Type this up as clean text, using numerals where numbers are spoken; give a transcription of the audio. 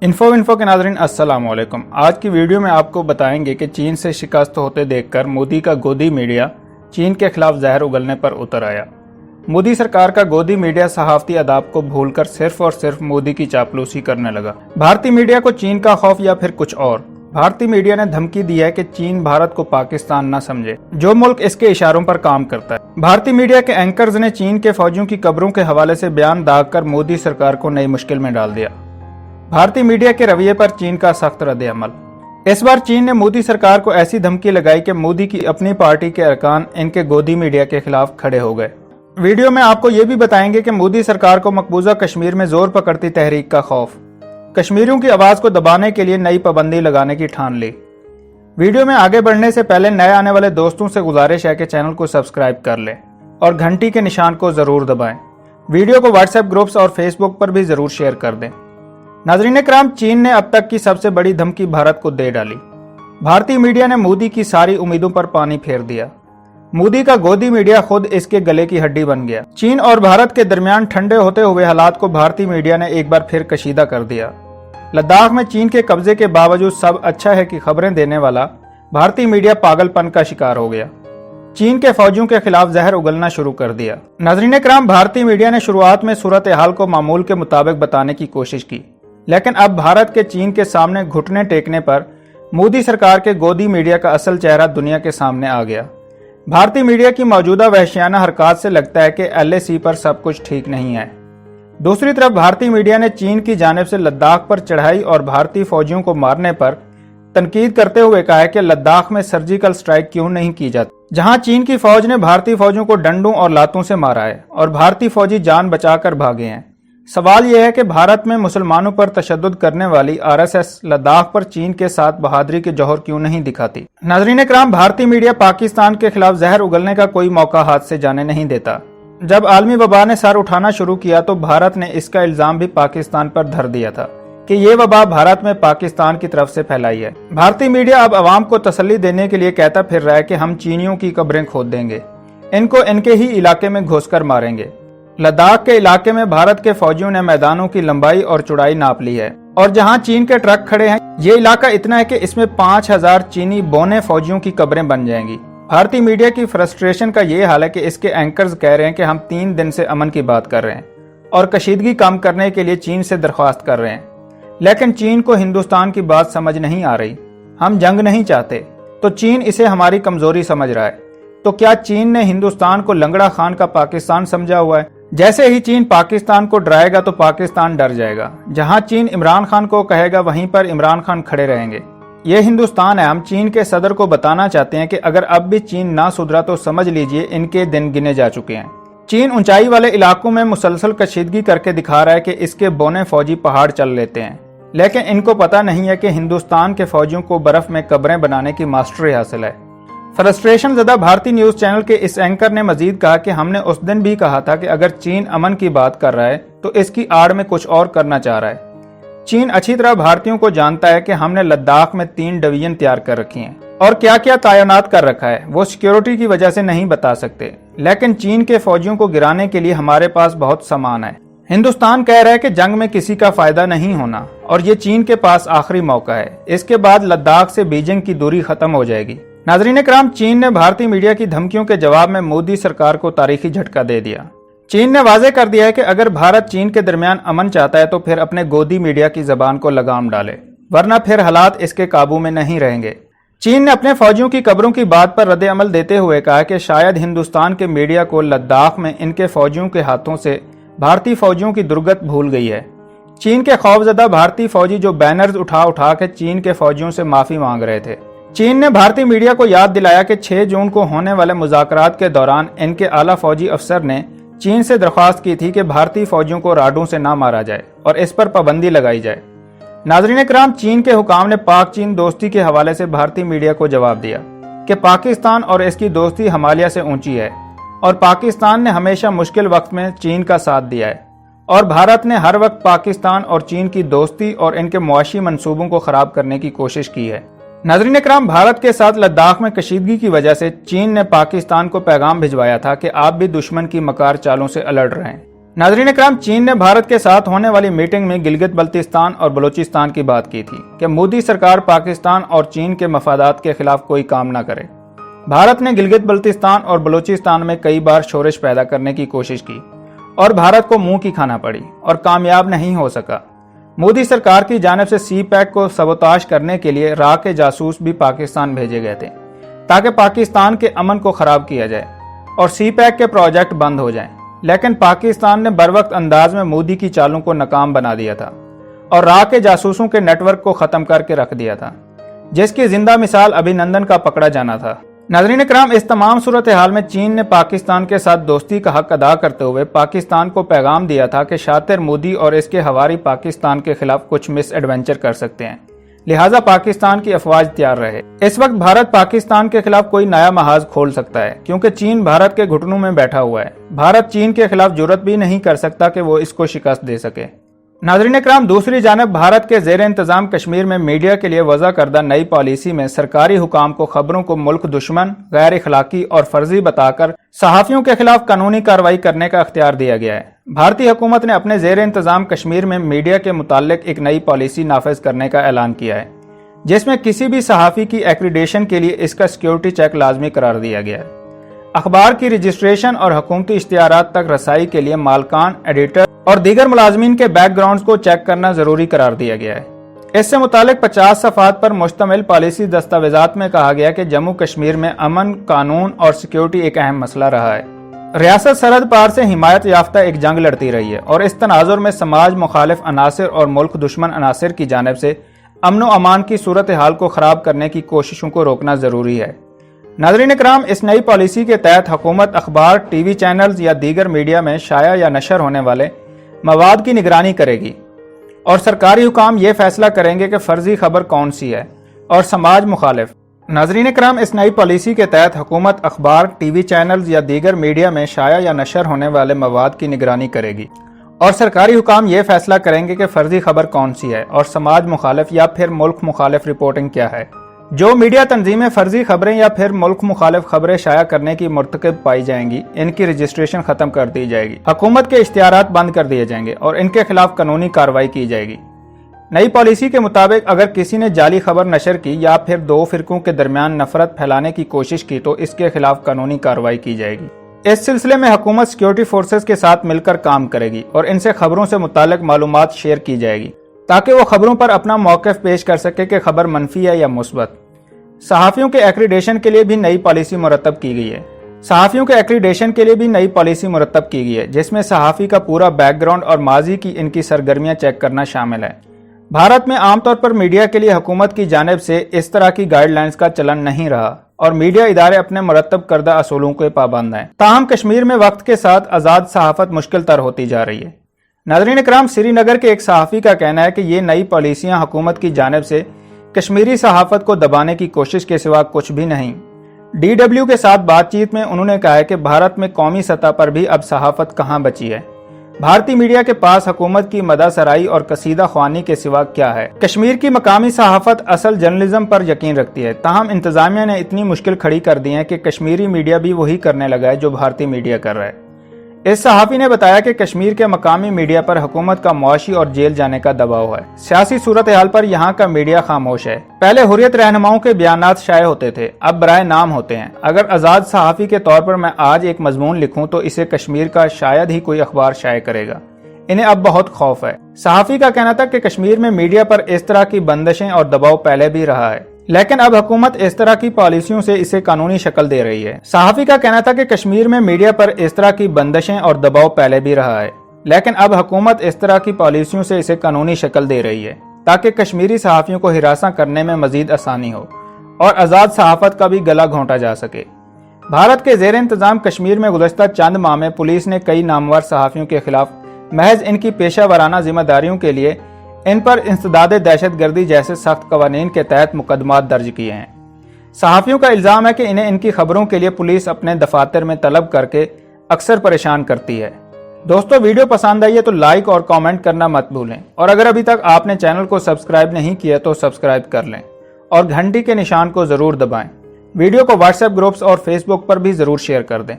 Info के नाज़रीन अस्सलाम वालेकुम। आज की वीडियो में आपको बताएंगे कि चीन से शिकस्त होते देखकर मोदी का गोदी मीडिया चीन के खिलाफ जहर उगलने पर उतर आया। मोदी सरकार का गोदी मीडिया सहाफती आदाब को भूलकर सिर्फ और सिर्फ मोदी की चापलूसी करने लगा। भारतीय मीडिया को चीन का खौफ या फिर कुछ और। भारतीय मीडिया ने धमकी दी है कि चीन भारत को पाकिस्तान न समझे, जो मुल्क इसके इशारों पर काम करता है। भारतीय मीडिया के एंकर्स ने चीन के फौजियों की कब्रों के हवाले से बयान दागकर मोदी सरकार को नई मुश्किल में डाल दिया। भारतीय मीडिया के रवैये पर चीन का सख्त रद्द-ए-अमल। इस बार चीन ने मोदी सरकार को ऐसी धमकी लगाई कि मोदी की अपनी पार्टी के अरकान इनके गोदी मीडिया के खिलाफ खड़े हो गए। वीडियो में आपको ये भी बताएंगे कि मोदी सरकार को मकबूजा कश्मीर में जोर पकड़ती तहरीक का खौफ, कश्मीरियों की आवाज को दबाने के लिए नई पाबंदी लगाने की ठान ली। वीडियो में आगे बढ़ने से पहले नए आने वाले दोस्तों से गुजारिश है कि चैनल को सब्सक्राइब कर लें और घंटी के निशान को जरूर दबाएं। वीडियो को व्हाट्सएप ग्रुप्स और फेसबुक पर भी जरूर शेयर कर दें। नाज़रीन कराम, चीन ने अब तक की सबसे बड़ी धमकी भारत को दे डाली। भारतीय मीडिया ने मोदी की सारी उम्मीदों पर पानी फेर दिया। मोदी का गोदी मीडिया खुद इसके गले की हड्डी बन गया। चीन और भारत के दरमियान ठंडे होते हुए हालात को भारतीय मीडिया ने एक बार फिर कशीदा कर दिया। लद्दाख में चीन के कब्जे के बावजूद सब अच्छा है कि खबरें देने वाला भारतीय मीडिया पागलपन का शिकार हो गया। चीन के फौजियों के खिलाफ जहर उगलना शुरू कर दिया। नाज़रीन कराम, भारतीय मीडिया ने शुरुआत में सूरत हाल को मामूल के मुताबिक बताने की कोशिश की, लेकिन अब भारत के चीन के सामने घुटने टेकने पर मोदी सरकार के गोदी मीडिया का असल चेहरा दुनिया के सामने आ गया। भारतीय मीडिया की मौजूदा वहशियाना हरकत से लगता है कि LAC पर सब कुछ ठीक नहीं है। दूसरी तरफ भारतीय मीडिया ने चीन की जानिब से लद्दाख पर चढ़ाई और भारतीय फौजियों को मारने पर तनकीद करते हुए कहा है कि लद्दाख में सर्जिकल स्ट्राइक क्यों नहीं की जाती, जहां चीन की फौज ने भारतीय फौजियों को डंडों और लातों से मारा है और भारतीय फौजी जान बचाकर भागे हैं। सवाल यह है कि भारत में मुसलमानों पर तशद्दुद करने वाली RSS लद्दाख पर चीन के साथ बहादुरी के जौहर क्यों नहीं दिखाती। नाज़रीन कराम, भारतीय मीडिया पाकिस्तान के खिलाफ जहर उगलने का कोई मौका हाथ से जाने नहीं देता। जब आलमी वबा ने सर उठाना शुरू किया तो भारत ने इसका इल्जाम भी पाकिस्तान पर धर दिया था कि ये वबा भारत में पाकिस्तान की तरफ से फैलाई है। भारतीय मीडिया अब अवाम को तसल्ली देने के लिए कहता फिर रहा है कि हम चीनियों की कब्रें खोद देंगे, इनको इनके ही इलाके में घुसकर मारेंगे। लद्दाख के इलाके में भारत के फौजियों ने मैदानों की लंबाई और चौड़ाई नाप ली है और जहां चीन के ट्रक खड़े हैं, ये इलाका इतना है कि इसमें 5000 चीनी बौने फौजियों की कब्रें बन जाएंगी। भारतीय मीडिया की फ्रस्ट्रेशन का ये हाल है कि इसके एंकर्स कह रहे हैं कि हम 3 दिन से अमन की बात कर रहे हैं और कशीदगी कम करने के लिए चीन से दरख्वास्त कर रहे हैं, लेकिन चीन को हिंदुस्तान की बात समझ नहीं आ रही। हम जंग नहीं चाहते तो चीन इसे हमारी कमजोरी समझ रहा है। तो क्या चीन ने हिंदुस्तान को लंगड़ा खान का पाकिस्तान समझा हुआ है? जैसे ही चीन पाकिस्तान को डराएगा तो पाकिस्तान डर जाएगा। जहां चीन इमरान खान को कहेगा वहीं पर इमरान खान खड़े रहेंगे। ये हिंदुस्तान है। हम चीन के सदर को बताना चाहते हैं कि अगर अब भी चीन ना सुधरा तो समझ लीजिए इनके दिन गिने जा चुके हैं। चीन ऊंचाई वाले इलाकों में मुसलसल कशीदगी करके दिखा रहा है कि इसके बौने फौजी पहाड़ चल लेते हैं, लेकिन इनको पता नहीं है कि हिंदुस्तान के फौजियों को बर्फ में कब्रें बनाने की मास्टरी हासिल है। फ्रस्ट्रेशन ज़दा भारतीय न्यूज़ चैनल के इस एंकर ने मजीद कहा कि हमने उस दिन भी कहा था कि अगर चीन अमन की बात कर रहा है तो इसकी आड़ में कुछ और करना चाह रहा है। चीन अच्छी तरह भारतीयों को जानता है कि हमने लद्दाख में 3 डिवीजन तैयार कर रखी हैं और क्या क्या तैनात कर रखा है वो सिक्योरिटी की वजह से नहीं बता सकते, लेकिन चीन के फौजियों को गिराने के लिए हमारे पास बहुत सामान है। हिंदुस्तान कह रहा है कि जंग में किसी का फायदा नहीं होना और ये चीन के पास आखिरी मौका है। इसके बाद लद्दाख से बीजिंग की दूरी खत्म हो जाएगी। नाज़रीन कराम, चीन ने भारतीय मीडिया की धमकियों के जवाब में मोदी सरकार को तारीखी झटका दे दिया। चीन ने वाजे कर दिया है कि अगर भारत चीन के दरमियान अमन चाहता है तो फिर अपने गोदी मीडिया की जबान को लगाम डाले, वरना फिर हालात इसके काबू में नहीं रहेंगे। चीन ने अपने फौजियों की कब्रों की बात पर रद्द अमल देते हुए कहा कि शायद हिंदुस्तान के मीडिया को लद्दाख में इनके फौजियों के हाथों से भारतीय फौजियों की दुर्गत भूल गई है। चीन के खौफजदा भारतीय फौजी जो बैनर्स उठा उठा के चीन के फौजियों से माफी मांग रहे थे। चीन ने भारतीय मीडिया को याद दिलाया कि 6 जून को होने वाले मुज़ाकरात के दौरान इनके आला फौजी अफसर ने चीन से दरख्वास्त की थी कि भारतीय फौजियों को राडों से ना मारा जाए और इस पर पाबंदी लगाई जाए। नाज़रीन कराम, चीन के हुकाम ने पाक चीन दोस्ती के हवाले से भारतीय मीडिया को जवाब दिया कि पाकिस्तान और इसकी दोस्ती हिमालय से ऊंची है और पाकिस्तान ने हमेशा मुश्किल वक्त में चीन का साथ दिया है और भारत ने हर वक्त पाकिस्तान और चीन की दोस्ती और इनके मुआशी मंसूबों को खराब करने की कोशिश की है। नाज़रीन कराम, भारत के साथ लद्दाख में कशीदगी की वजह से चीन ने पाकिस्तान को पैगाम भिजवाया था कि आप भी दुश्मन की मकार चालों से अलर्ट रहें। नाज़रीन इकराम, चीन ने भारत के साथ होने वाली मीटिंग में गिलगित बल्तिस्तान और बलूचिस्तान की बात की थी कि मोदी सरकार पाकिस्तान और चीन के मफादात के खिलाफ कोई काम ना करे। भारत ने गिलगित बल्तिस्तान और बलूचिस्तान में कई बार शोरश पैदा करने की कोशिश की और भारत को मुंह की खाना पड़ी और कामयाब नहीं हो सका। मोदी सरकार की जानिब से CPEC को सबोताश करने के लिए रा के जासूस भी पाकिस्तान भेजे गए थे ताकि पाकिस्तान के अमन को खराब किया जाए और CPEC के प्रोजेक्ट बंद हो जाएं। लेकिन पाकिस्तान ने बरवक्त अंदाज में मोदी की चालों को नाकाम बना दिया था और रा के जासूसों के नेटवर्क को खत्म करके रख दिया था, जिसकी जिंदा मिसाल अभिनंदन का पकड़ा जाना था। नाज़रीन इकराम, इस तमाम सूरत हाल में चीन ने पाकिस्तान के साथ दोस्ती का हक अदा करते हुए पाकिस्तान को पैगाम दिया था कि शातिर मोदी और इसके हवारी पाकिस्तान के खिलाफ कुछ मिस एडवेंचर कर सकते हैं, लिहाजा पाकिस्तान की अफवाज तैयार रहे। इस वक्त भारत पाकिस्तान के खिलाफ कोई नया महाज खोल सकता है क्योंकि चीन भारत के घुटनों में बैठा हुआ है। भारत चीन के खिलाफ जुर्रत भी नहीं कर सकता कि वो इसको शिकस्त दे सके। नाज़रीन इकराम, दूसरी जानब भारत के ज़ेर इंतज़ाम कश्मीर में मीडिया के लिए वज़ा करदा नई पॉलिसी में सरकारी हुकाम को खबरों को मुल्क दुश्मन, गैर इखलाकी और फर्जी बताकर सहाफ़ियों के खिलाफ कानूनी कार्रवाई करने का इख्तियार दिया गया है। भारतीय हुकूमत ने अपने ज़ेर इंतज़ाम कश्मीर में मीडिया के मुताल्लिक एक नई पॉलिसी नाफिज करने का ऐलान किया है, जिसमें किसी भी सहाफ़ी की एक्रीडेशन के लिए इसका सिक्योरिटी चेक लाजमी करार दिया गया है। अखबार की रजिस्ट्रेशन और हुकूमती इश्तिहारात तक रसाई के लिए मालकान, एडिटर और दीगर मुलाजमीन के बैकग्राउंड को चेक करना जरूरी करार दिया गया है। इससे मुतालिक 50 सफ़ात पर मुश्तमिल पॉलिसी दस्तावेजात में कहा गया कि जम्मू कश्मीर में अमन, कानून और सिक्योरिटी एक अहम मसला रहा है। रियासत सरहद पार से हिमायत याफ्ता एक जंग लड़ती रही है और इस तनाजुर में समाज मुखालिफ अनासिर और मुल्क दुश्मन अनासिर की जानिब से अमन व अमान की सूरत हाल को ख़राब करने की कोशिशों को रोकना ज़रूरी है। नाज़रीन इकराम, इस नई पॉलिसी के तहत हुकूमत अखबार, TV चैनल्स या दीगर मीडिया में शाया या नशर होने वाले मवाद की निगरानी करेगी और सरकारी हुकाम ये फैसला करेंगे कि फर्जी खबर कौन सी है और समाज मुखालिफ। नाज़रीन इकराम, इस नई पॉलिसी के तहत हुकूमत अखबार, TV चैनल्स या दीगर मीडिया में शाया या नशर होने वाले मवाद की निगरानी करेगी और सरकारी हुकाम ये फैसला करेंगे कि फर्जी खबर कौन सी है और समाज मुखालिफ या फिर मुल्क मुखालिफ रिपोर्टिंग क्या है। जो मीडिया तंजीमें फर्जी खबरें या फिर मुल्क मुखालिफ खबरें शाया करने की मुर्तकब पाई जाएंगी, इनकी रजिस्ट्रेशन खत्म कर दी जाएगी, हुकूमत के इश्तिहारात बंद कर दिए जाएंगे और इनके खिलाफ कानूनी कार्रवाई की जाएगी। नई पॉलिसी के मुताबिक अगर किसी ने जाली खबर नशर की या फिर दो फिरकों के दरमियान नफरत फैलाने की कोशिश की तो इसके खिलाफ कानूनी कार्रवाई की जाएगी। इस सिलसिले में हुकूमत सिक्योरिटी फोर्सेस के साथ मिलकर काम करेगी और इनसे खबरों से मुताल्लिक मालूमात शेयर की जाएगी ताकि वो खबरों पर अपना मौक़िफ़ पेश कर सके कि खबर मनफी है या मुस्बत। सहाफ़ियों के एक्रीडेशन के लिए भी नई पॉलिसी मुरतब की गई है। सहाफ़ियों के एक्रीडेशन के लिए भी नई पॉलिसी मुरतब की गई है, जिसमें सहाफ़ी का पूरा बैकग्राउंड और माजी की इनकी सरगर्मियां चेक करना शामिल है। भारत में आमतौर पर मीडिया के लिए हुकूमत की जानिब से इस तरह की गाइडलाइंस का चलन नहीं रहा और मीडिया इदारे अपने मुरतब करदा असूलों के पाबंद हैं। ताहम कश्मीर में वक्त के साथ आज़ाद सहाफ़त मुश्किल तर होती जा रही है। नाज़रीन इकराम, श्रीनगर के एक सहाफ़ी का कहना है कि ये नई पॉलिसियाँ हुकूमत की जानिब से कश्मीरी सहाफ़त को दबाने की कोशिश के सिवा कुछ भी नहीं। DW के साथ बातचीत में उन्होंने कहा है कि भारत में कौमी सतह पर भी अब सहाफ़त कहाँ बची है। भारतीय मीडिया के पास हुकूमत की मदासराई और कसीदा ख्वानी के सिवा क्या है। कश्मीर की मकामी सहाफ़त असल जर्नलिज्म पर यकीन रखती है, ताहम इंतज़ामिया ने इतनी मुश्किल खड़ी कर दी है कि कश्मीरी मीडिया भी वही करने लगा है जो भारतीय मीडिया कर रहा है। इस सहाफ़ी ने बताया कि कश्मीर के मकामी मीडिया पर हुकूमत का मुआशी और जेल जाने का दबाव है। सियासी सूरत हाल पर यहाँ का मीडिया खामोश है। पहले हुर्रियत रहनुमाओं के बयानात शाये होते थे, अब बराए नाम होते हैं। अगर आज़ाद सहाफ़ी के तौर पर मैं आज एक मजमून लिखूं तो इसे कश्मीर का शायद ही कोई अखबार शाये करेगा। इन्हें अब बहुत खौफ है। सहाफ़ी का कहना था कि कश्मीर में मीडिया पर इस तरह की बंदिशें और दबाव पहले भी रहा है, लेकिन अब हुकूमत इस तरह की पॉलिसियों से इसे कानूनी शक्ल दे रही है। सहाफ़ी का कहना था कि कश्मीर में मीडिया पर इस तरह की बंदिशें और दबाव पहले भी रहा है, लेकिन अब हुकूमत इस तरह की पॉलिसियों से इसे कानूनी शक्ल दे रही है ताकि कश्मीरी सहाफ़ियों को हिरासा करने में मजीद आसानी हो और आज़ाद सहाफ़त का भी गला घोंटा जा सके। भारत के ज़ेर इंतज़ाम कश्मीर में गुज़श्ता चंद माह में पुलिस ने कई नामवर सहाफ़ियों के खिलाफ महज इनकी पेशा वाराना जिम्मेदारियों के लिए इन पर इंसदादे दहशतगर्दी जैसे सख्त कवानीन के तहत मुकदमात दर्ज किए हैं। सहाफ़ियों का इल्ज़ाम है कि इन्हें इनकी खबरों के लिए पुलिस अपने दफातर में तलब करके अक्सर परेशान करती है। दोस्तों, वीडियो पसंद आई है तो लाइक और कमेंट करना मत भूलें और अगर अभी तक आपने चैनल को सब्सक्राइब नहीं किया तो सब्सक्राइब कर लें और घंटी के निशान को ज़रूर दबाएं। वीडियो को व्हाट्सएप ग्रुप्स और फेसबुक पर भी ज़रूर शेयर कर दें।